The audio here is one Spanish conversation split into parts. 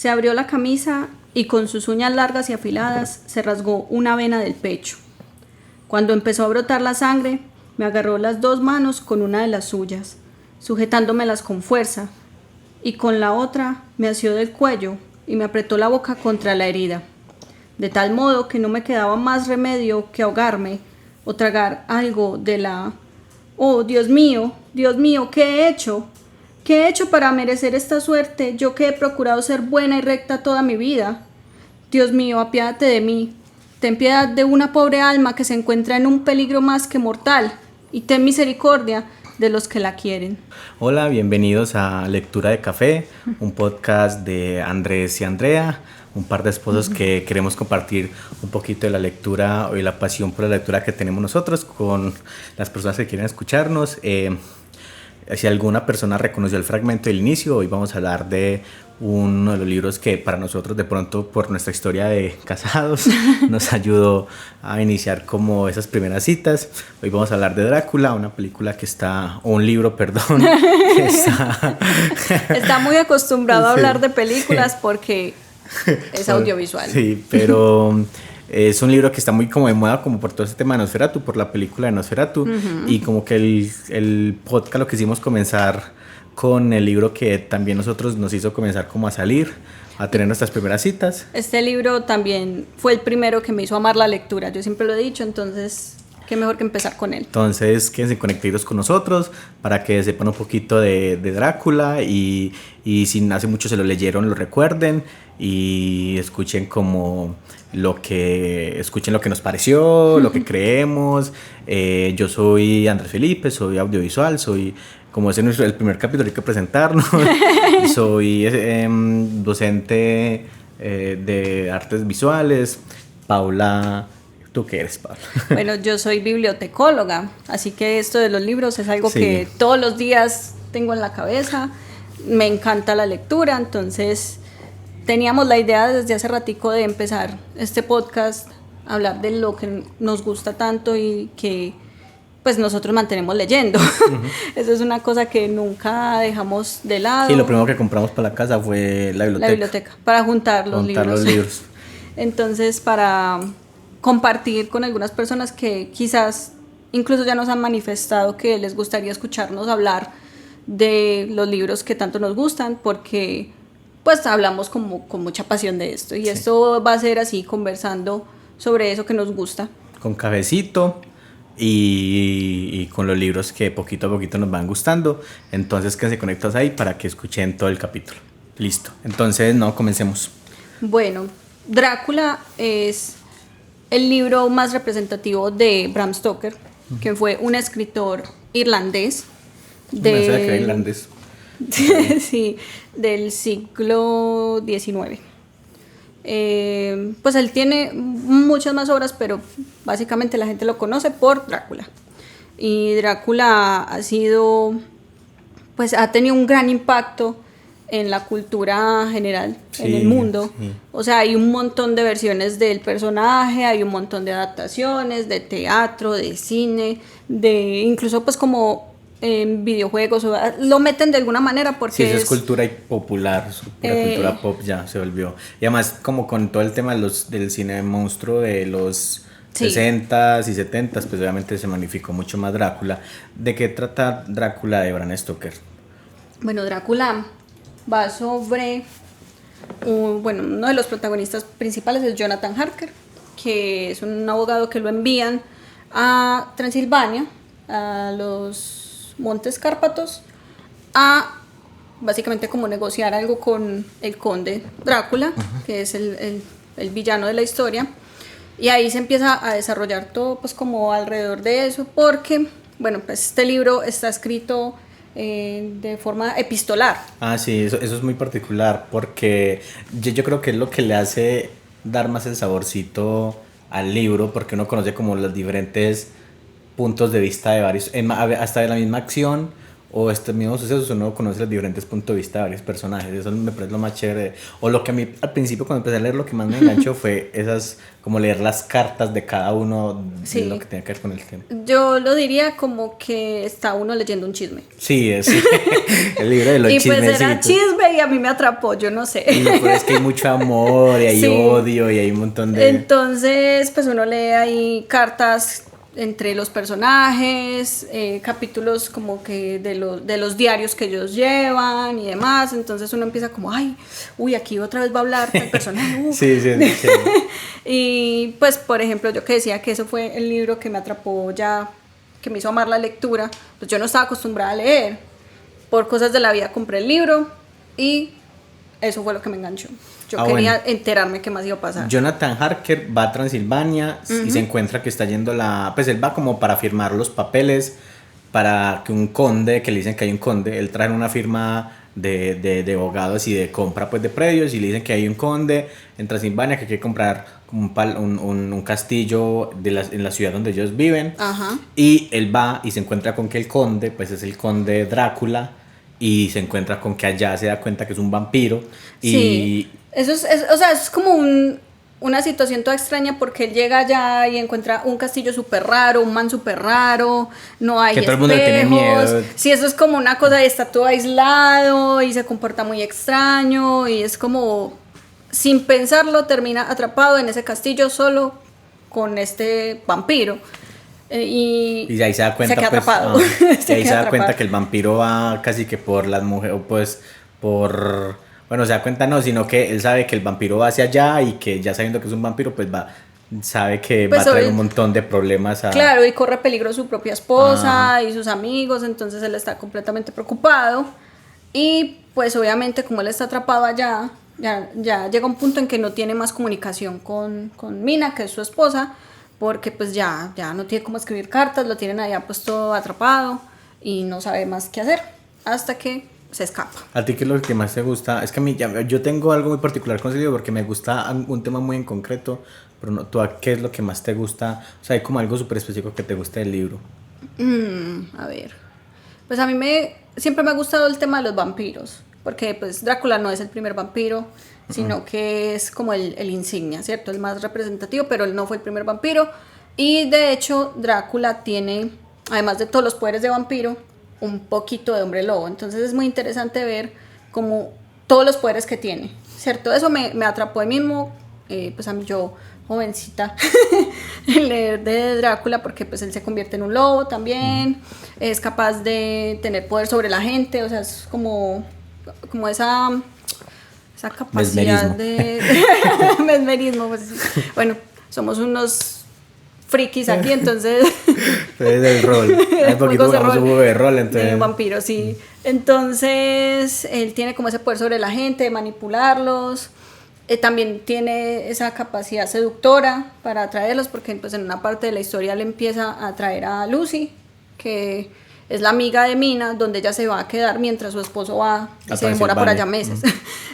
Se abrió la camisa y con sus uñas largas y afiladas se rasgó una vena del pecho. Cuando empezó a brotar la sangre, me agarró las dos manos con una de las suyas, sujetándomelas con fuerza, y con la otra me asió del cuello y me apretó la boca contra la herida, de tal modo que no me quedaba más remedio que ahogarme o tragar algo de la... ¡Oh, Dios mío, ¿qué he hecho? ¿Qué he hecho para merecer esta suerte, yo que he procurado ser buena y recta toda mi vida? Dios mío, apiádate de mí. Ten piedad de una pobre alma que se encuentra en un peligro más que mortal, y ten misericordia de los que la quieren. Hola, bienvenidos a Lectura de Café, un podcast de Andrés y Andrea, un par de esposos que queremos compartir un poquito de la lectura y la pasión por la lectura que tenemos nosotros con las personas que quieren escucharnos. Si alguna persona reconoció el fragmento del inicio, hoy vamos a hablar de uno de los libros que para nosotros de pronto por nuestra historia de casados nos ayudó a iniciar como esas primeras citas. Hoy vamos a hablar de Drácula, una película que está, o un libro, perdón, que está muy acostumbrado a hablar de películas porque es audiovisual. Sí, pero es un libro que está muy como de moda como por todo ese tema de Nosferatu, por la película de Nosferatu, y como que el podcast lo quisimos comenzar con el libro que también nosotros nos hizo comenzar como a salir, a tener nuestras primeras citas. Este libro también fue el primero que me hizo amar la lectura, yo siempre lo he dicho, entonces qué mejor que empezar con él. Entonces quédense conectados con nosotros para que sepan un poquito de Drácula y si hace mucho se lo leyeron, lo recuerden y escuchen como escuchen lo que nos pareció, lo que creemos. Yo soy Andrés Felipe, soy audiovisual, como es el primer capítulo hay que presentarnos, soy docente de artes visuales. Paula, ¿tú qué eres, Paula? Bueno, yo soy bibliotecóloga, así que esto de los libros es algo que todos los días tengo en la cabeza. Me encanta la lectura, entonces teníamos la idea desde hace ratico de empezar este podcast, hablar de lo que nos gusta tanto y que pues nosotros mantenemos leyendo. Eso es una cosa que nunca dejamos de lado. Sí, lo primero que compramos para la casa fue la biblioteca. La biblioteca, para juntar los libros. Entonces, para compartir con algunas personas que quizás incluso ya nos han manifestado que les gustaría escucharnos hablar de los libros que tanto nos gustan, porque pues hablamos con mucha pasión de esto y esto va a ser así, conversando sobre eso que nos gusta. Con cafecito y con los libros que poquito a poquito nos van gustando, entonces que se conectas ahí para que escuchen todo el capítulo. Listo, entonces comencemos. Bueno, Drácula es el libro más representativo de Bram Stoker, que fue un escritor irlandés. Pensaba que era irlandés. Sí, del siglo XIX. Pues él tiene muchas más obras, pero básicamente la gente lo conoce por Drácula. Y Drácula ha tenido un gran impacto en la cultura general, en el mundo. Sí. O sea, hay un montón de versiones del personaje, hay un montón de adaptaciones, de teatro, de cine, incluso pues como en videojuegos, lo meten de alguna manera porque sí, eso es cultura popular, cultura pop ya se volvió. Y además como con todo el tema del cine monstruo de los 60s y 70s, pues obviamente se magnificó mucho más Drácula. ¿De qué trata Drácula de Bram Stoker? Bueno, Drácula va sobre uno de los protagonistas principales es Jonathan Harker, que es un abogado que lo envían a Transilvania, a los Montes Cárpatos, a básicamente como negociar algo con el conde Drácula, que es el villano de la historia, y ahí se empieza a desarrollar todo pues como alrededor de eso, porque pues este libro está escrito de forma epistolar. Sí, eso es muy particular, porque yo creo que es lo que le hace dar más el saborcito al libro, porque uno conoce como los diferentes puntos de vista de varios, hasta de la misma acción o estos mismos sucesos uno conoce los diferentes puntos de vista de varios personajes. Eso me parece lo más chévere. O lo que a mí al principio cuando empecé a leer lo que más me enganchó fue esas, como leer las cartas de cada uno de lo que tiene que ver con el tema. Yo lo diría como que está uno leyendo un chisme. Sí, es el libro de los y chismecitos. pues era chisme y a mí me atrapó, yo no sé. Y pues es que hay mucho amor y hay odio y hay un montón de... Entonces, pues uno lee ahí cartas entre los personajes, capítulos como que de los diarios que ellos llevan y demás. Entonces uno empieza como, ay, uy, aquí otra vez va a hablar el personaje. Sí. Y pues, por ejemplo, yo que decía que eso fue el libro que me atrapó ya, que me hizo amar la lectura, pues yo no estaba acostumbrada a leer. Por cosas de la vida compré el libro y eso fue lo que me enganchó. Yo quería enterarme qué más iba a pasar. Jonathan Harker va a Transilvania y se encuentra que está yendo pues él va como para firmar los papeles para que un conde, que le dicen que hay un conde, él trae una firma de abogados y de compra pues de predios y le dicen que hay un conde en Transilvania que quiere comprar un castillo en la ciudad donde ellos viven. Ajá. Y él va y se encuentra con que el conde pues es el conde Drácula y se encuentra con que allá se da cuenta que es un vampiro. Sí. Eso o sea, es como una situación toda extraña porque él llega allá y encuentra un castillo súper raro, un man súper raro, no hay que todo espejos. El mundo tiene miedo. Sí, eso es como una cosa y está todo aislado y se comporta muy extraño y es como, sin pensarlo, termina atrapado en ese castillo solo con este vampiro. Y ahí se da cuenta, se queda atrapado. Y ahí se da cuenta que el vampiro va casi que por las mujeres, pues bueno, se da cuenta no, sino que él sabe que el vampiro va hacia allá y que ya sabiendo que es un vampiro, pues sabe que pues va a traer un montón de problemas Claro, y corre peligro su propia esposa y sus amigos, entonces él está completamente preocupado y pues obviamente como él está atrapado allá, ya llega un punto en que no tiene más comunicación con Mina, que es su esposa, porque pues ya no tiene cómo escribir cartas, lo tienen allá puesto atrapado y no sabe más qué hacer hasta que se escapa. ¿A ti qué es lo que más te gusta? Es que a mí yo tengo algo muy particular con ese libro porque me gusta un tema muy en concreto, pero no, ¿tú qué es lo que más te gusta? O sea, hay como algo súper específico que te gusta del libro. A ver, pues a mí siempre me ha gustado el tema de los vampiros, porque pues Drácula no es el primer vampiro, sino que es como el insignia, ¿cierto? El más representativo, pero él no fue el primer vampiro. Y de hecho, Drácula tiene, además de todos los poderes de vampiro, un poquito de hombre lobo. Entonces es muy interesante ver como todos los poderes que tiene, ¿cierto? Eso me atrapó ahí mismo, pues a mí yo, jovencita, leer de Drácula, porque pues él se convierte en un lobo también, es capaz de tener poder sobre la gente, o sea, es como esa capacidad de mesmerismo, pues, bueno, somos unos frikis aquí, entonces es del rol, un poquito jugamos un juego de rol, entonces vampiro, sí. Entonces él tiene como ese poder sobre la gente, de manipularlos, también tiene esa capacidad seductora para atraerlos, porque pues en una parte de la historia él empieza a atraer a Lucy, que es la amiga de Mina, donde ella se va a quedar mientras su esposo va y se demora por allá meses.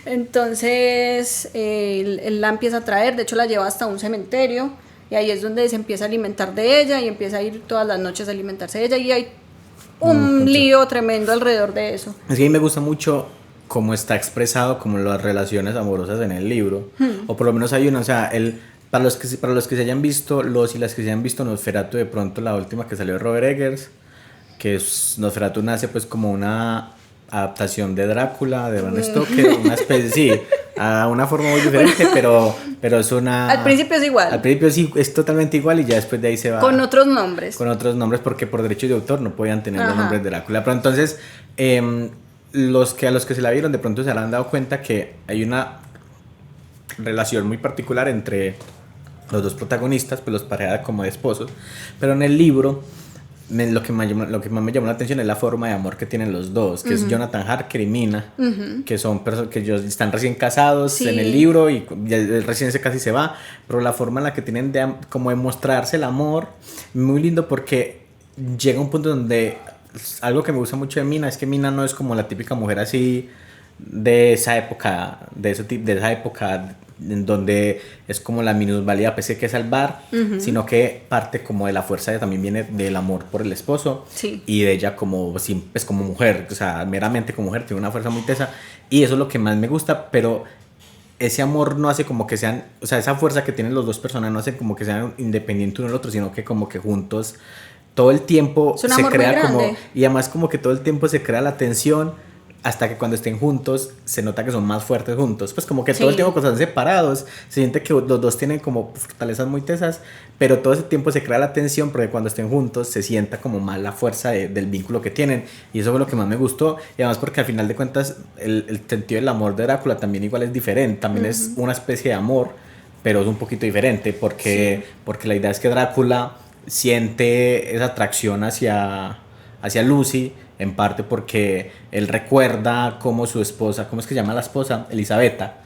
Entonces él la empieza a traer, de hecho la lleva hasta un cementerio y ahí es donde se empieza a alimentar de ella y empieza a ir todas las noches a alimentarse de ella y hay un lío tremendo alrededor de eso. Es que a mí me gusta mucho cómo está expresado como las relaciones amorosas en el libro, o por lo menos hay una, o sea, para los que se hayan visto, y las que se hayan visto Nosferatu, de pronto la última que salió de Robert Eggers, que Nosferatu nace pues como una adaptación de Drácula, de Bram Stoker, una especie, sí, a una forma muy diferente, pero es una... Al principio es igual. Al principio sí, es totalmente igual y ya después de ahí se va... Con otros nombres. Con otros nombres porque por derechos de autor no podían tener los nombres de Drácula. Pero entonces, a los que se la vieron de pronto se habrán dado cuenta que hay una relación muy particular entre los dos protagonistas, pues los pareja como de esposos, pero en el libro... Lo que más me llamó la atención es la forma de amor que tienen los dos, que es Jonathan Harker y Mina, que son personas que ellos están recién casados en el libro y ya recién casi se va, pero la forma en la que tienen como de mostrarse el amor, muy lindo porque llega un punto donde algo que me gusta mucho de Mina es que Mina no es como la típica mujer así de esa época, de esa época en donde es como la minusvalía pues que salvar, sino que parte como de la fuerza también viene del amor por el esposo, Sí. y de ella como, pues como mujer, o sea, meramente como mujer, tiene una fuerza muy tesa, y eso es lo que más me gusta, pero ese amor no hace como que sean, o sea, esa fuerza que tienen los dos personas no hace como que sean independientes uno del otro, sino que como que juntos todo el tiempo Es un se amor muy crea como, grande. y además como que todo el tiempo se crea la tensión hasta que cuando estén juntos se nota que son más fuertes juntos, pues como que todo el Sí. tiempo cuando están separados se siente que los dos tienen como fortalezas muy tesas, pero todo ese tiempo se crea la tensión porque cuando estén juntos se sienta como más la fuerza del vínculo que tienen, y eso fue lo que más me gustó, y además porque al final de cuentas el sentido del amor de Drácula también igual es diferente, también es una especie de amor, pero es un poquito diferente porque la idea es que Drácula siente esa atracción hacia Lucy, en parte porque él recuerda cómo su esposa, ¿cómo es que se llama la esposa? Elisabetta.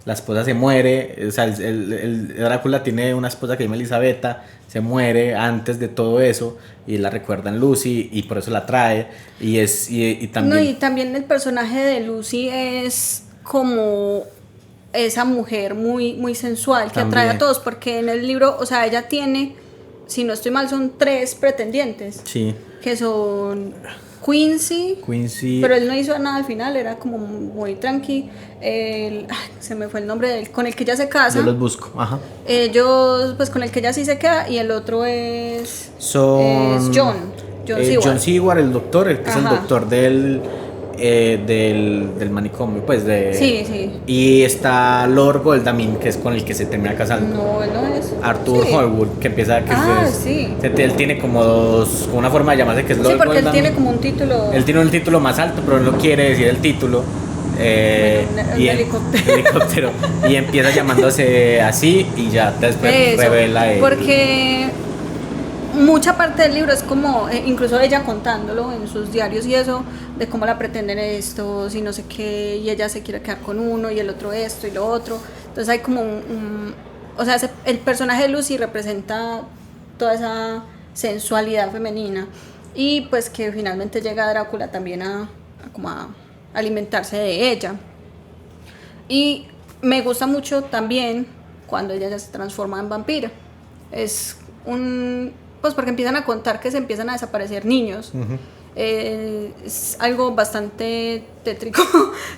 La esposa se muere, o sea, el Drácula tiene una esposa que se llama Elisabetta, se muere antes de todo eso, y la recuerda en Lucy, y por eso la trae, y también... No, y también el personaje de Lucy es como esa mujer muy, muy sensual que atrae a También. todos, porque en el libro, o sea, ella tiene, si no estoy mal, son 3 pretendientes, Sí, que son Quincy, Quincy... pero él no hizo nada al final, era como muy tranqui. Se me fue el nombre de él, con el que ella se casa. Yo los busco, ajá. Ellos, pues con el que ella sí se queda, y el otro es Son... John Seward. John Seward, el doctor, el que es el Ajá. doctor del manicomio, pues de... Sí, sí. Y está Lord Goldamin, que es con el que se termina casando. No, él no es. Arthur Sí. Holwood, que empieza que Sí. él tiene como una forma de llamarse que es Lord Sí, porque él Goldamin. tiene como un título. Él tiene un título más alto, pero él no quiere decir el título. Un helicóptero. Helicóptero. Y empieza llamándose así y ya después Eso, revela él. porque mucha parte del libro es como, incluso ella contándolo en sus diarios y eso, de cómo la pretenden estos y no sé qué, y ella se quiere quedar con uno y el otro esto y lo otro. Entonces hay como o sea, el personaje de Lucy representa toda esa sensualidad femenina, y pues que finalmente llega Drácula también como a alimentarse de ella. Y me gusta mucho también cuando ella ya se transforma en vampiro. Es pues porque empiezan a contar que se empiezan a desaparecer niños. Es algo bastante tétrico,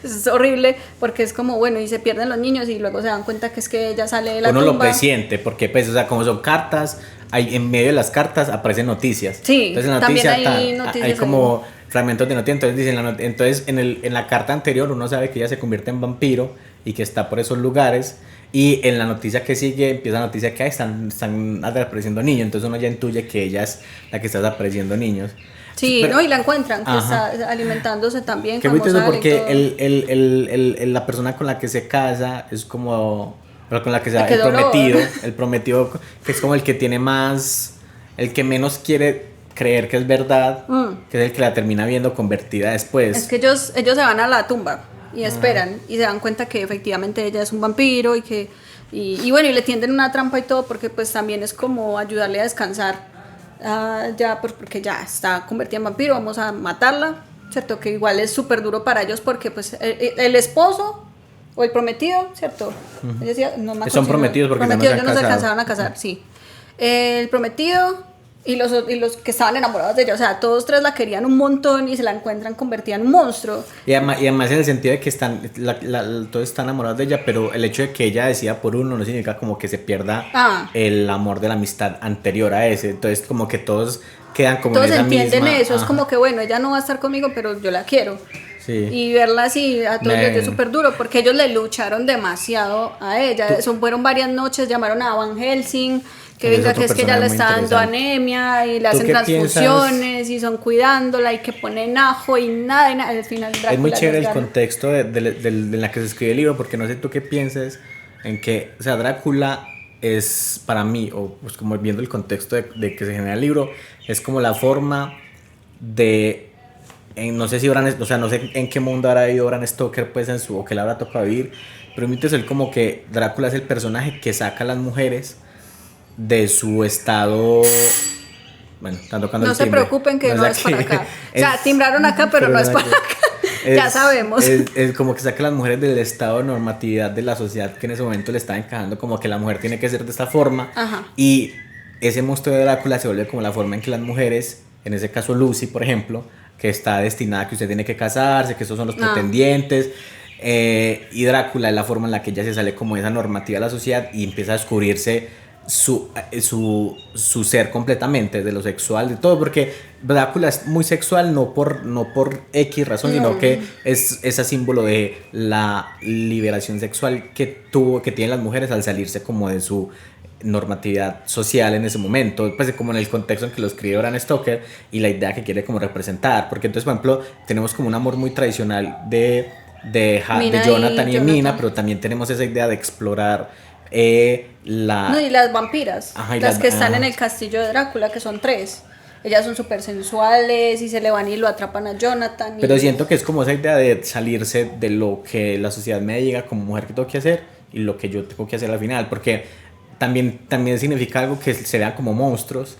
es horrible, porque es como, bueno, y se pierden los niños y luego se dan cuenta que es que ella sale de la Uno tumba. lo presiente, porque pues, o sea, como son cartas, en medio de las cartas aparecen noticias. Sí, entonces, en la también noticia, hay noticias hay como fragmentos de noticias, entonces dicen, entonces en la carta anterior uno sabe que ella se convierte en vampiro y que está por esos lugares, y en la noticia que sigue empieza la noticia que están desapareciendo niños, entonces uno ya intuye que ella es la que está desapareciendo niños. Sí, Pero- no, y la encuentran, que Ajá. está alimentándose también. Qué muy cuando teso sale y todo. porque la persona con la que se casa es como, pero con la que se Qué dolor. el prometido que es como el que tiene más, el que menos quiere creer que es verdad, que es el que la termina viendo convertida después. Es que ellos se van a la tumba y esperan y se dan cuenta que efectivamente ella es un vampiro y que y bueno, y le tienden una trampa y todo, porque pues también es como ayudarle a descansar. Ya pues porque ya está convertida en vampiro, vamos a matarla, cierto, que igual es súper duro para ellos porque pues el esposo o el prometido, cierto, ella decía, no me acuerdo Son si no- prometidos porque ya no se han ellos no se casado. alcanzaban a casar, sí. El prometido y los que estaban enamorados de ella, o sea, todos 3 la querían un montón y se la encuentran convertida en un monstruo. Y además en el sentido de que todos están enamorados de ella, pero el hecho de que ella decida por uno no significa como que se pierda el amor de la amistad anterior a ese. Entonces como que todos quedan como Todos en esa entienden misma... eso, es Ajá. como que bueno, ella no va a estar conmigo, pero yo la quiero. Sí. Y verla así a todos les dio súper duro, porque ellos le lucharon demasiado a ella. Fueron varias noches, llamaron a Van Helsing, que Él es venga, otro que es que ella le personaje está muy dando interesante. anemia y le ¿Tú hacen qué transfusiones y son cuidándola y que ponen ajo y nada, al final Drácula Es muy chévere les el gana. contexto de la que se escribe el libro, porque no sé tú qué pienses en que, o sea, Drácula es para mí, o pues como viendo el contexto de que se genera el libro, es como la forma de, no sé si o sea, no sé en qué mundo habrá vivido Bram Stoker, pues o que le habrá tocado vivir, pero mi es el como que Drácula es el personaje que saca a las mujeres de su estado. Bueno, están tocando No el se timbre. preocupen que no es aquí. para acá. O sea, timbraron acá, pero no es para acá. Ya sabemos. Es como que saca a las mujeres del estado de normatividad de la sociedad que en ese momento le está encajando, como que la mujer tiene que ser de esta forma. Ajá. Y ese monstruo de Drácula se vuelve como la forma en que las mujeres, en ese caso Lucy, por ejemplo, que está destinada a que usted tiene que casarse, que esos son los pretendientes. Y Drácula es la forma en la que ella se sale como de esa normativa de la sociedad y empieza a descubrirse su ser completamente, de lo sexual, de todo, porque Drácula es muy sexual no por X razón, sino que es ese símbolo de la liberación sexual que tienen las mujeres al salirse como de su normatividad social en ese momento, pues como en el contexto en que lo escribe Bram Stoker y la idea que quiere como representar, porque entonces por ejemplo tenemos como un amor muy tradicional de Jonathan y Mina, pero también tenemos esa idea de explorar y las vampiras. Ajá, las que están en el castillo de Drácula, que son 3. Ellas son súper sensuales y se le van y lo atrapan a Jonathan. Pero siento que es como esa idea de salirse de lo que la sociedad me diga como mujer que tengo que hacer y lo que yo tengo que hacer al final, porque también significa algo que se vean como monstruos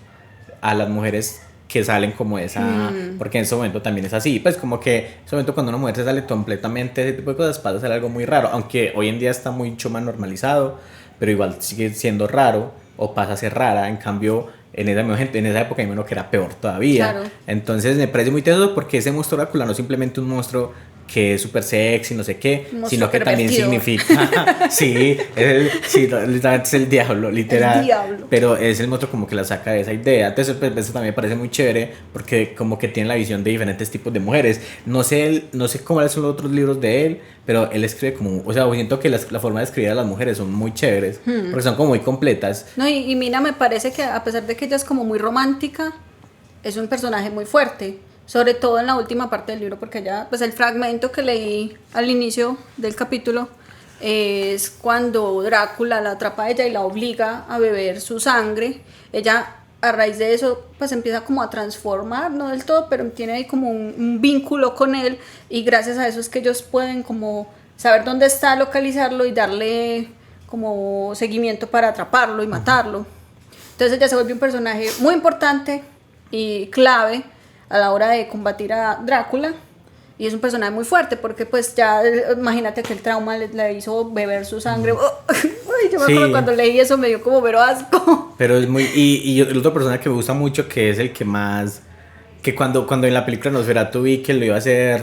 a las mujeres que salen como esa, porque en ese momento también es así, pues como que en ese momento cuando una mujer se sale completamente ese tipo de cosas pasa a ser algo muy raro, aunque hoy en día está mucho más normalizado, pero igual sigue siendo raro o pasa a ser rara, en cambio en esa época hay uno que era peor todavía, claro. Entonces me parece muy teso porque ese monstruo Drácula no es simplemente un monstruo que es súper sexy, no sé qué, sino que también significa, literalmente es el diablo, literal, el diablo. Pero es el monstruo como que la saca de esa idea, entonces pues, eso también me parece muy chévere, porque como que tiene la visión de diferentes tipos de mujeres, no sé cuáles son los otros libros de él, pero él escribe como, o sea, siento que la forma de escribir a las mujeres son muy chéveres, porque son como muy completas. No, y Mina me parece que a pesar de que ella es como muy romántica, es un personaje muy fuerte. Sobre todo en la última parte del libro, porque ya, pues el fragmento que leí al inicio del capítulo es cuando Drácula la atrapa a ella y la obliga a beber su sangre. Ella, a raíz de eso, pues empieza como a transformar, no del todo, pero tiene ahí como un vínculo con él, y gracias a eso es que ellos pueden como saber dónde está, localizarlo y darle como seguimiento para atraparlo y matarlo. Entonces ella se vuelve un personaje muy importante y clave a la hora de combatir a Drácula, y es un personaje muy fuerte porque pues ya imagínate que el trauma le hizo beber su sangre. Yo me acuerdo cuando leí eso me dio como pero asco. Pero es muy y el otro personaje que me gusta mucho, que es el que más, que cuando en la película Nosferatu vi que lo iba a hacer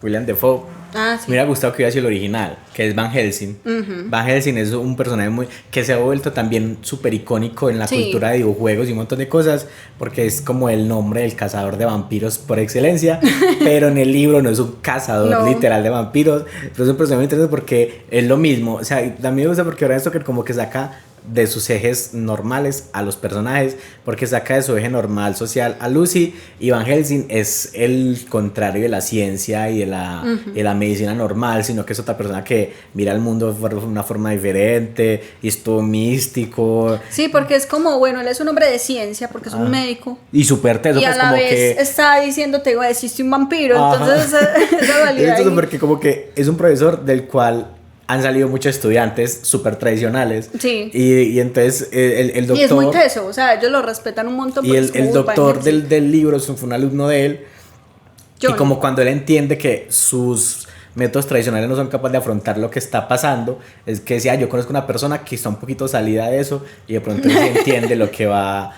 William Dafoe, me hubiera gustado que hubiera sido el original, que es Van Helsing. Van Helsing es un personaje que se ha vuelto también súper icónico en la cultura de videojuegos y un montón de cosas, porque es como el nombre del cazador de vampiros por excelencia, pero en el libro no es un cazador literal de vampiros, pero es un personaje muy interesante porque es lo mismo, o sea, también me gusta porque ahora esto que como que saca de sus ejes normales a los personajes, porque saca de su eje normal social a Lucy, y Van Helsing es el contrario de la ciencia y de la medicina normal, sino que es otra persona que mira el mundo de una forma diferente y es todo místico. Sí, porque es como, bueno, él es un hombre de ciencia porque es un médico y súper teso, y pues a la como vez que está diciéndote, existe un vampiro. Entonces esa dualidad es porque como que es un profesor del cual han salido muchos estudiantes súper tradicionales. Sí. Y entonces el doctor... Y es muy teso, o sea, ellos lo respetan un montón. Y el doctor del libro fue un alumno de él. John. Y como cuando él entiende que sus métodos tradicionales no son capaces de afrontar lo que está pasando, es que decía, yo conozco una persona que está un poquito salida de eso y de pronto él entiende lo que va a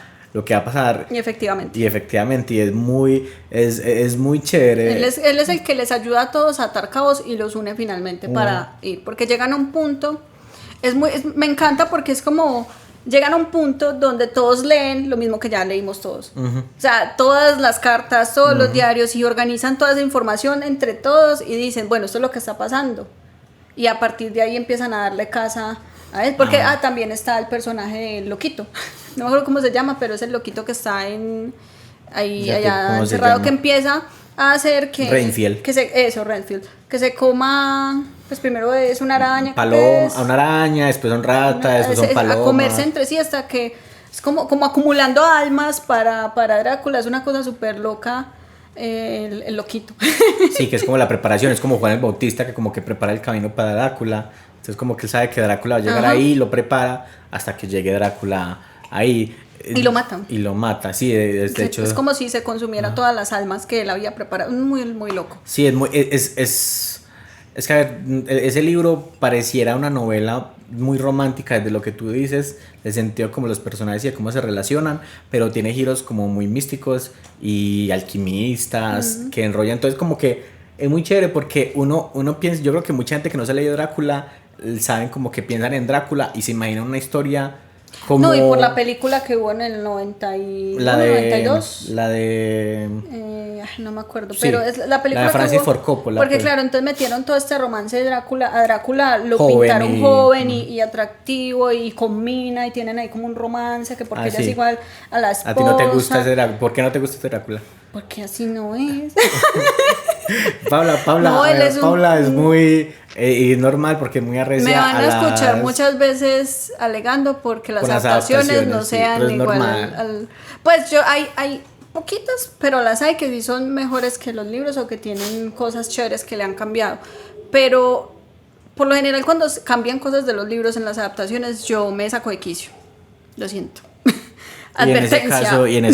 pasar. Y efectivamente. Y es muy chévere. Él es el que les ayuda a todos a atar cabos y los une finalmente para ir. Porque llegan a un punto, me encanta porque es como, llegan a un punto donde todos leen lo mismo que ya leímos todos. O sea, todas las cartas, todos los diarios, y organizan toda esa información entre todos y dicen, bueno, esto es lo que está pasando. Y a partir de ahí empiezan a darle casa a él. Porque también está el personaje del loquito. No me acuerdo cómo se llama, pero es el loquito que está allá encerrado, que empieza a hacer que Renfield. Renfield, que se coma, pues primero es una araña, una araña, después son ratas, después son palomas, a comerse entre sí hasta que es como acumulando almas para Drácula. Es una cosa súper loca. El loquito. Sí, que es como la preparación, es como Juan el Bautista, que como que prepara el camino para Drácula. Entonces como que él sabe que Drácula va a llegar ahí, lo prepara hasta que llegue Drácula ahí. Y lo matan. Y lo mata, sí, de hecho. Es como si se consumiera todas las almas que él había preparado. Muy, muy loco. Sí, es que a ver, ese libro pareciera una novela muy romántica desde lo que tú dices, el sentido como los personajes y de cómo se relacionan, pero tiene giros como muy místicos y alquimistas que enrollan. Entonces como que es muy chévere porque uno piensa, yo creo que mucha gente que no se ha leído Drácula saben como que piensan en Drácula y se imaginan una historia como... No, y por la película que hubo en el 92. La de... No me acuerdo, Sí, pero es la película la de Francis que hubo, Ford Coppola, porque pues. claro, entonces metieron todo este romance de Drácula, a Drácula lo Joven pintaron y- joven y atractivo y con mina y tienen ahí como un romance que porque Ah, ella sí. es igual a la esposa. ¿A ti no te gusta ese Drácula? ¿Por qué no te gusta ese Drácula? Porque así no es. Paula, No, él es Paula es muy y es normal porque es muy arrecia Me van a escuchar las- muchas veces alegando porque las Con las adaptaciones no adaptaciones, sí, sean pero es igual normal. Pues yo hay poquitas, pero las hay que sí son mejores que los libros o que tienen cosas chéveres que le han cambiado. Pero por lo general cuando cambian cosas de los libros en las adaptaciones yo me saco de quicio. Lo siento. Y en ese Advertencia. caso, en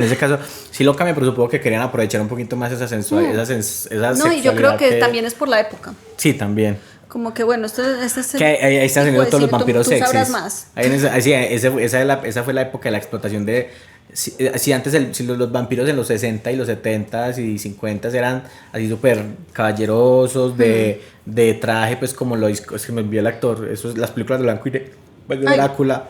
ese caso sí lo cambian, pero supongo que querían aprovechar un poquito más esa sensualidad, esa No, y yo creo sexualidad que también es por la época. Sí, también. Como que bueno, este es Que ahí están tipo saliendo de todos los cine, vampiros tú sexys. sabrás más. Ahí sí, esa fue la época de la explotación de... Si antes si los vampiros en los 60 y los 70 y 50 eran así súper caballerosos, de traje, pues como es que me olvidé el actor, eso es las películas de blanco y de Drácula.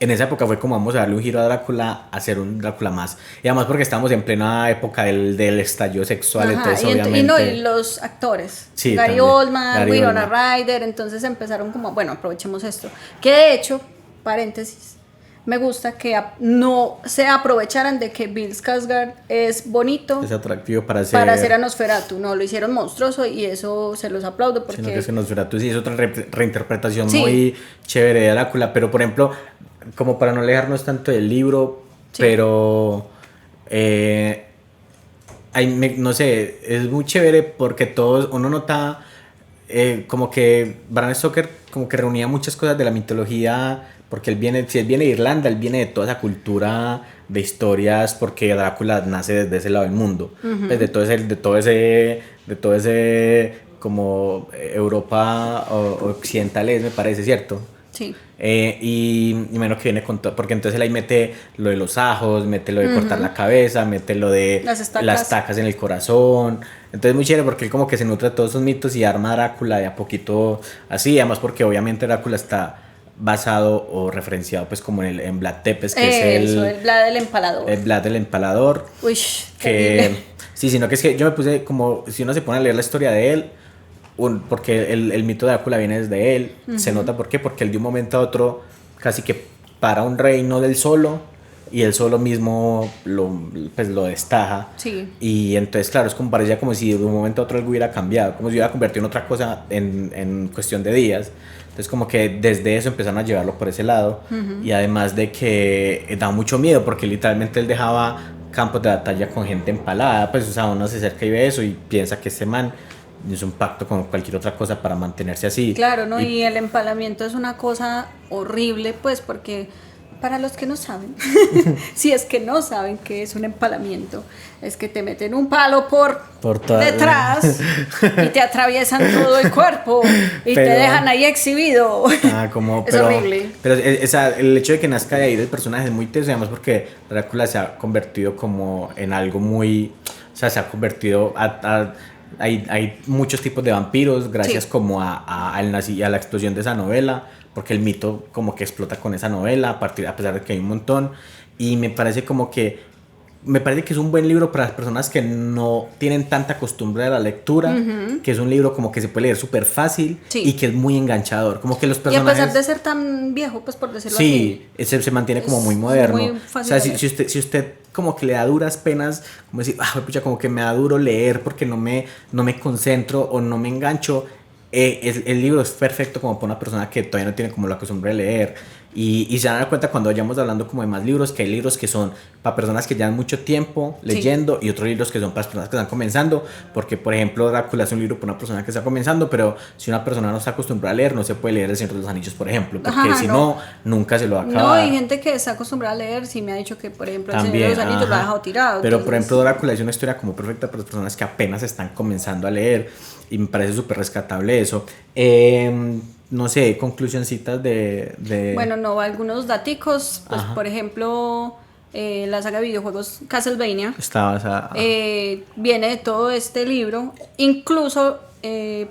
En esa época fue como vamos a darle un giro a Drácula, a hacer un Drácula más. Y además porque estamos en plena época del estallido sexual, Ajá, entonces y obviamente... no, y los actores, Sí, Gary también. Oldman, Gary Winona Oldman. Ryder, entonces empezaron como, bueno, aprovechemos esto. Que de hecho, paréntesis, me gusta que no se aprovecharan de que Bill Skarsgård es bonito Es atractivo para hacer a Nosferatu, no, lo hicieron monstruoso y eso se los aplaudo porque... Sino que se Nosferatu sí es otra reinterpretación Sí. muy chévere de Drácula, pero por ejemplo, como para no alejarnos tanto del libro, Sí. pero no sé, es muy chévere porque todos, uno nota como que Bram Stoker como que reunía muchas cosas de la mitología, porque si él viene de Irlanda, él viene de toda esa cultura de historias, porque Drácula nace desde ese lado del mundo, pues de todo ese como Europa occidental me parece, ¿cierto? Sí. Y menos que viene con todo, porque entonces él ahí mete lo de los ajos, mete lo de cortar la cabeza, mete lo de Las estacas. las estacas en el corazón. Entonces muy chévere porque él como que se nutre de todos esos mitos y arma a Drácula de a poquito así, además porque obviamente Drácula está basado o referenciado pues como en Vlad Tepes, que es Eso, el Vlad del Empalador. el Vlad del Empalador. Uy, Que terrible. sí, sino que es que yo me puse como, si uno se pone a leer la historia de él, porque el mito de Drácula viene desde él, se nota por qué, porque él de un momento a otro casi que para un reino del solo y él solo mismo pues lo destaja. Sí. Y entonces, claro, es como parecía como si de un momento a otro algo hubiera cambiado, como si hubiera convertido en otra cosa en cuestión de días. Entonces, como que desde eso empezaron a llevarlo por ese lado. Y además de que da mucho miedo, porque literalmente él dejaba campos de batalla con gente empalada. Pues, o sea, uno se acerca y ve eso y piensa que este man hizo un pacto con cualquier otra cosa para mantenerse así. Claro, ¿no? Y el empalamiento es una cosa horrible, pues, porque para los que no saben, si es que no saben qué es un empalamiento, es que te meten un palo por detrás y te atraviesan todo el cuerpo y te dejan ahí exhibido. Es horrible. Pero el hecho de que nazca de ahí del personaje es muy teso, además porque Drácula se ha convertido como en algo muy... O sea, se ha convertido hay muchos tipos de vampiros gracias como a la explosión de esa novela, porque el mito como que explota con esa novela a pesar de que hay un montón, y me parece que es un buen libro para las personas que no tienen tanta costumbre de la lectura, que es un libro como que se puede leer súper fácil y que es muy enganchador, como que los personajes... Y a pesar de ser tan viejo, pues por decirlo así. Sí, se mantiene como muy moderno. Muy fácil o sea, de leer. si usted como que le da duras penas, como decir, pucha, como que me da duro leer porque no me concentro o no me engancho, el libro es perfecto como para una persona que todavía no tiene como la costumbre de leer. y se van a dar cuenta cuando vayamos hablando como de más libros, que hay libros que son para personas que llevan mucho tiempo leyendo y otros libros que son para personas que están comenzando, porque por ejemplo Drácula es un libro para una persona que está comenzando, pero si una persona no está acostumbrada a leer, no se puede leer El Señor de los Anillos, por ejemplo, porque si no, nunca se lo va a acabar. No, hay gente que está acostumbrada a leer, sí me ha dicho que por ejemplo El Señor de los Anillos lo ha dejado tirado. Pero entonces... por ejemplo Drácula es una historia como perfecta para las personas que apenas están comenzando a leer y me parece súper rescatable eso. No sé, conclusioncitas de... Bueno, no, algunos daticos, pues por ejemplo, la saga de videojuegos Castlevania está basada... viene de todo este libro, incluso,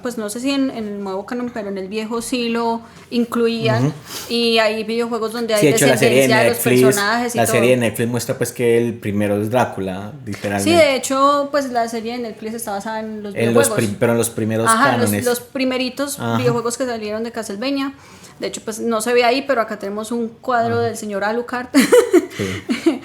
pues no sé si en el nuevo canon, pero en el viejo sí lo incluían, y hay videojuegos donde hay descendencia de los personajes y la todo. serie de Netflix muestra pues que el primero es Drácula, literalmente. Sí, de hecho, pues la serie de Netflix está basada en los videojuegos. Pero en los primeros cánones. Los primeritos videojuegos que salieron de Castlevania. De hecho, pues no se ve ahí, pero acá tenemos un cuadro del señor Alucard. Sí.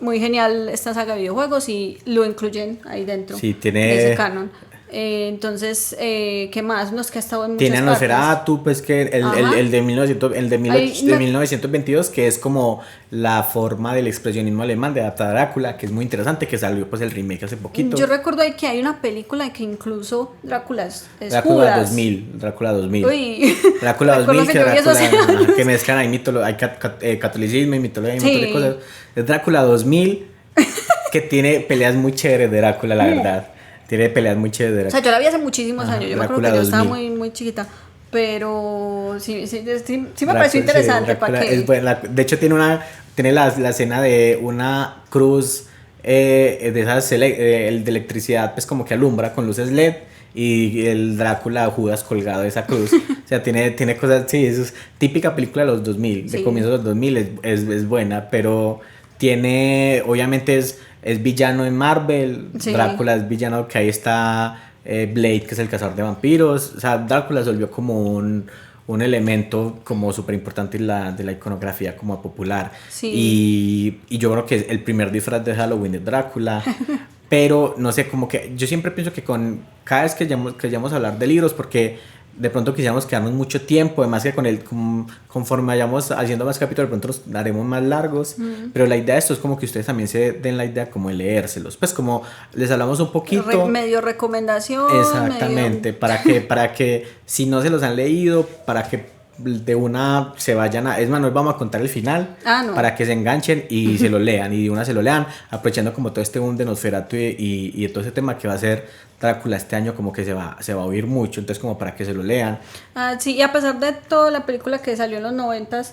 Muy genial esta saga de videojuegos y lo incluyen ahí dentro sí, tiene... de ese canon. Entonces, ¿qué más? Nos que ha estado en muchas tiene a Nosferatu, pues que el de 1922, que es como la forma del expresionismo alemán de adaptar a Drácula, que es muy interesante, que salió pues el remake hace poquito. Yo recuerdo ahí que hay una película que incluso Drácula es Drácula Judas. 2000, Drácula 2000. Uy. Drácula 2000, que mezclan ahí catolicismo y mitología y un montón de cosas. Es Drácula 2000, que tiene peleas muy chéveres de Drácula, la verdad. Tiene peleas muy chéveres. O sea, yo la vi hace muchísimos años. Yo me acuerdo que yo 2000. estaba muy, muy chiquita. Pero sí me pareció interesante. Sí, es buena. De hecho, tiene la escena de una cruz de esas de electricidad, pues como que alumbra con luces LED. Y el Drácula Judas colgado de esa cruz. O sea, tiene cosas. Sí, eso es típica película de los 2000, de comienzos de los 2000. Es buena, pero tiene. Obviamente es villano en Marvel. Sí. Drácula es villano, que ahí está Blade, que es el cazador de vampiros. O sea, Drácula se volvió como un elemento como súper importante de la iconografía como popular. Sí. Y yo creo que el primer disfraz de Halloween es Drácula. Pero no sé, como que yo siempre pienso que cada vez que vayamos a hablar de libros, porque de pronto quisiéramos quedarnos mucho tiempo, además que conforme vayamos haciendo más capítulos, de pronto los daremos más largos, pero la idea de esto es como que ustedes también se den la idea como de leérselos, pues como les hablamos un poquito. Medio recomendación. Exactamente, para que si no se los han leído, para que de una se vayan es más, nos vamos a contar el final para que se enganchen y se lo lean, y de una se lo lean, aprovechando como todo este boom de Nosferatu y todo ese tema que va a ser Drácula este año, como que se va a oír mucho, entonces como para que se lo lean. Sí, y a pesar de toda la película que salió en los 90s,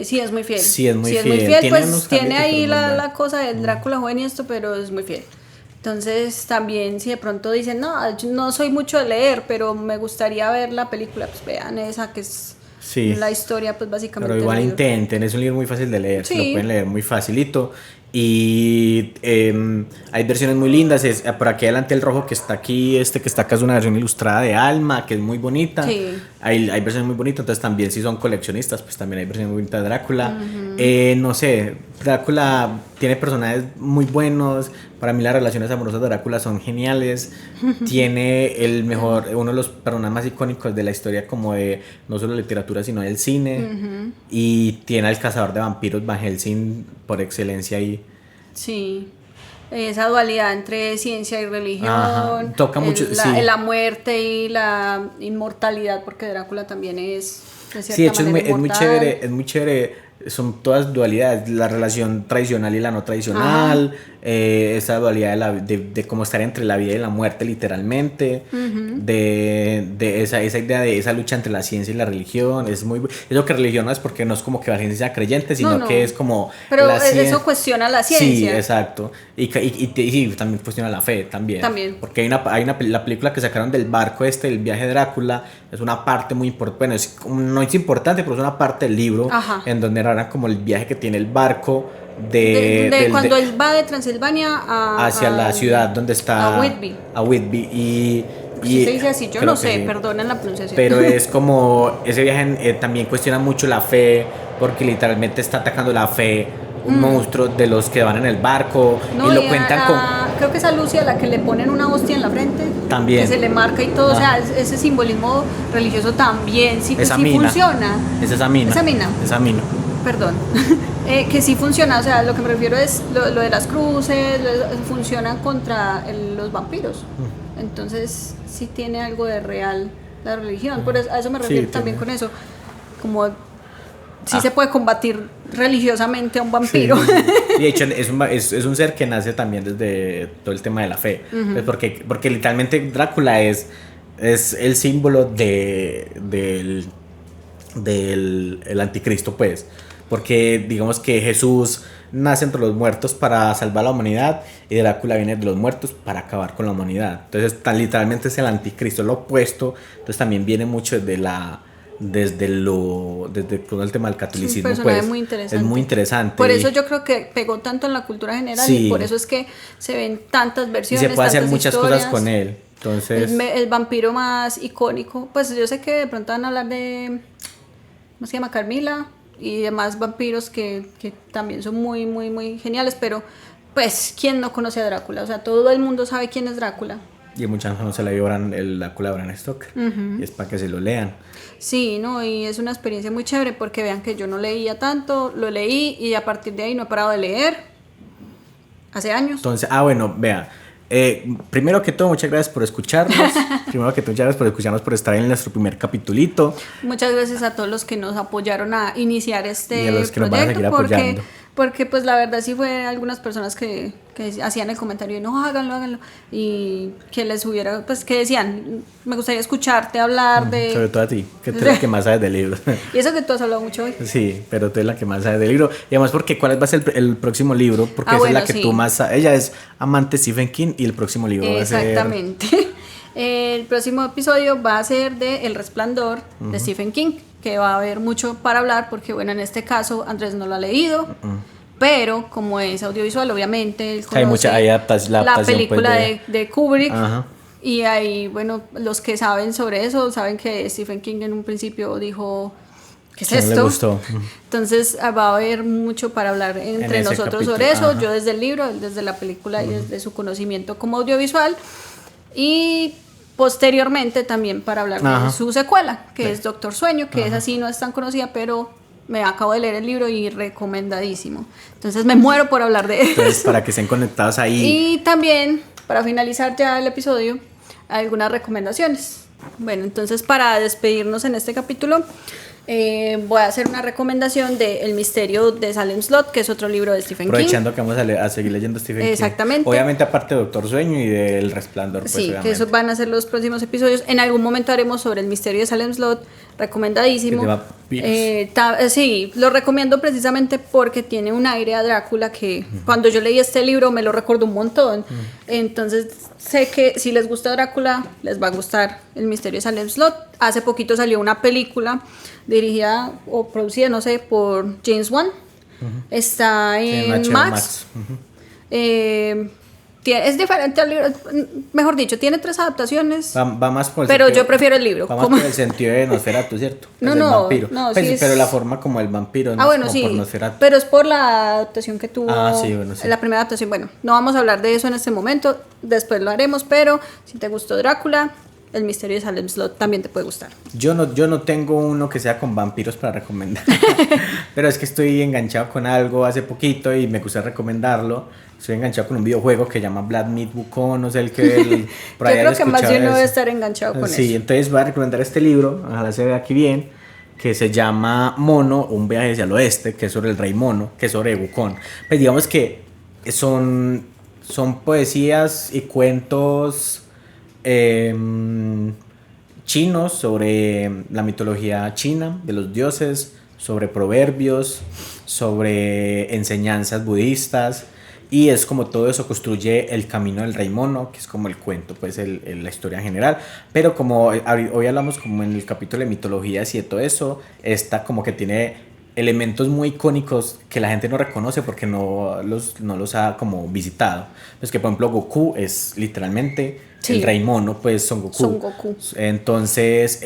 sí es muy fiel. Sí, es muy fiel. Pues tiene ahí la cosa del Drácula joven y esto, pero es muy fiel. Entonces también si de pronto dicen, no, yo no soy mucho de leer, pero me gustaría ver la película, pues vean esa que es la historia, pues básicamente. Pero igual intenten, es un libro muy fácil de leer, se lo pueden leer muy facilito. Y hay versiones muy lindas. Por aquí adelante el rojo que está aquí, que está acá es una versión ilustrada de Alma, que es muy bonita. Hay versiones muy bonitas, entonces también si son coleccionistas, pues también hay versiones muy bonitas de Drácula. No sé, Drácula tiene personajes muy buenos. Para mí las relaciones amorosas de Drácula son geniales. Tiene uno de los personajes más icónicos de la historia, como de no solo literatura sino del cine. Y tiene al cazador de vampiros Van Helsing por excelencia ahí. Sí, esa dualidad entre ciencia y religión. Toca mucho, la muerte y la inmortalidad, porque Drácula también es de cierta sí, de hecho manera es muy chévere. Son todas dualidades, la relación tradicional y la no tradicional, esa dualidad de cómo estar entre la vida y la muerte literalmente, de esa idea de esa lucha entre la ciencia y la religión. Es lo que religión no es, porque no es como que la gente sea creyente, sino que es como pero eso cuestiona la ciencia. Sí, exacto, y también cuestiona la fe también. Porque la película que sacaron del barco el viaje de Drácula, es una parte muy importante, bueno, no es importante, pero es una parte del libro en donde era como el viaje que tiene el barco cuando él va de Transilvania hacia la ciudad donde está a Whitby y se dice así, yo no sé, perdonen la pronunciación, pero es como ese viaje también cuestiona mucho la fe, porque literalmente está atacando la fe un monstruo de los que van en el barco, y lo cuentan creo que es a Lucy a la que le ponen una hostia en la frente. También. Que se le marca y todo, o sea, ese simbolismo religioso también sí, Esa sí mina. funciona. Es esa mina. Esa mina. Esa mina. Perdón. Que sí funciona, o sea, lo que me refiero es lo de las cruces, funcionan contra los vampiros. Entonces sí tiene algo de real la religión, por eso, a eso me refiero también con eso, como sí se puede combatir religiosamente a un vampiro. Sí. Y de hecho es un ser que nace también desde todo el tema de la fe, pues porque literalmente Drácula es el símbolo del anticristo, pues, porque digamos que Jesús nace entre los muertos para salvar a la humanidad y Drácula viene de los muertos para acabar con la humanidad. Entonces literalmente es el anticristo, lo opuesto. Entonces también viene mucho desde todo el tema del catolicismo. Es un personaje pues, muy interesante. Es muy interesante. Por eso yo creo que pegó tanto en la cultura general y por eso es que se ven tantas Y versiones, se puede hacer tantas muchas historias. cosas con él. Entonces, El vampiro más icónico, pues yo sé que de pronto van a hablar de, ¿cómo se llama? Carmila y demás vampiros que también son muy, muy, muy geniales, pero pues, ¿quién no conoce a Drácula? O sea, todo el mundo sabe quién es Drácula. y muchas no se la llevan la culebra en Stoker. Y es para que se lo lean. Sí, no, y es una experiencia muy chévere porque vean que yo no leía tanto, lo leí y a partir de ahí no he parado de leer. Hace años. Entonces, bueno, vea. Primero que todo, muchas gracias por escucharnos. Primero que todo, muchas gracias por escucharnos, por estar en nuestro primer capitulito. Muchas gracias a todos los que nos apoyaron a iniciar este Y a los que nos van a seguir apoyando. Porque pues la verdad sí fue algunas personas que hacían el comentario de no, háganlo y que les hubiera, pues que decían, me gustaría escucharte hablar de... Sobre todo a ti, que tú eres la que más sabes del libro. Y eso que tú has hablado mucho hoy. Sí, pero tú eres la que más sabes del libro. Y además porque ¿cuál va a ser el próximo libro? Porque esa bueno, es la que sí. tú más sabes. Ella es amante de Stephen King y el próximo libro va a ser... Exactamente. El próximo episodio va a ser de El Resplandor de Stephen King, que va a haber mucho para hablar porque, bueno, en este caso Andrés no lo ha leído, pero como es audiovisual, obviamente él conoce hay la adaptación, la película pues, de Kubrick. Ajá. Y ahí, bueno, los que saben sobre eso saben que Stephen King en un principio dijo, ¿qué es Que no esto? le gustó. Entonces va a haber mucho para hablar entre ese nosotros capítulo, sobre eso, ajá. yo desde el libro, él desde la película y desde su conocimiento como audiovisual. Y posteriormente también para hablar Ajá. de su secuela, que es Doctor Sueño, que es así, no es tan conocida, pero me acabo de leer el libro y recomendadísimo. Entonces me muero por hablar de eso. Entonces, para que estén conectados ahí. Y también, para finalizar ya el episodio, algunas recomendaciones. Bueno, entonces para despedirnos en este capítulo, voy a hacer una recomendación de El misterio de Salem Slot, que es otro libro de Stephen King. Aprovechando que vamos a seguir leyendo Stephen King. Exactamente. Obviamente, aparte de Doctor Sueño y del Resplandor. Pues, Sí, obviamente. que esos van a ser los próximos episodios. En algún momento haremos sobre El misterio de Salem Slot, recomendadísimo. Que te va piras. Sí, lo recomiendo precisamente porque tiene un aire a Drácula que cuando yo leí este libro me lo recuerdo un montón. Entonces sé que si les gusta Drácula, les va a gustar El misterio de Salem Slot. Hace poquito salió una película dirigida o producida, no sé, por James Wan. Está en HBO Max. Es diferente al libro, mejor dicho, tiene 3 adaptaciones. Va más por el pero sentido, yo prefiero el libro. Va más por el sentido de Nosferatu, ¿cierto? No, Es el no, vampiro. no, Pues, sí pero es- la forma como el vampiro, no Ah, es bueno, como sí, por Nosferatu. pero es por la adaptación que tuvo. Sí, bueno, sí. La primera adaptación. Bueno, no vamos a hablar de eso en este momento, después lo haremos, pero si te gustó Drácula, El misterio de Salem Slot también te puede gustar. Yo no tengo uno que sea con vampiros para recomendar. Pero es que estoy enganchado con algo hace poquito y me gusta recomendarlo. Estoy enganchado con un videojuego que se llama Blood Meat Wukong, no sé el que... Yo creo que más de uno debe estar enganchado con Sí, eso. entonces voy a recomendar este libro, ojalá se vea aquí bien, que se llama Mono, un viaje hacia el oeste, que es sobre el rey mono, que es sobre Wukong. Pues digamos que son poesías y cuentos chinos sobre la mitología china, de los dioses, sobre proverbios, sobre enseñanzas budistas. Y es como todo eso construye el camino del rey mono, que es como el cuento, pues la historia en general. Pero como hoy hablamos como en el capítulo de mitologías y de todo eso, esta como que tiene elementos muy icónicos que la gente no reconoce porque no los ha como visitado. Pues que por ejemplo Goku es literalmente el rey mono, pues Son Goku. Son Goku. Entonces,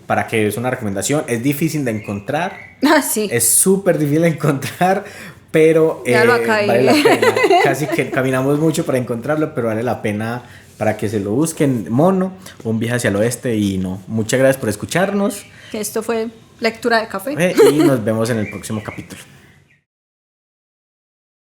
para que es una recomendación, es difícil de encontrar. Ah, sí. Es súper difícil de encontrar pero Ya lo acá vale la pena. Casi que caminamos mucho para encontrarlo, pero vale la pena para que se lo busquen. Mono, un viaje hacia el oeste. Y no, muchas gracias por escucharnos. Esto fue lectura de café. Y nos vemos en el próximo capítulo.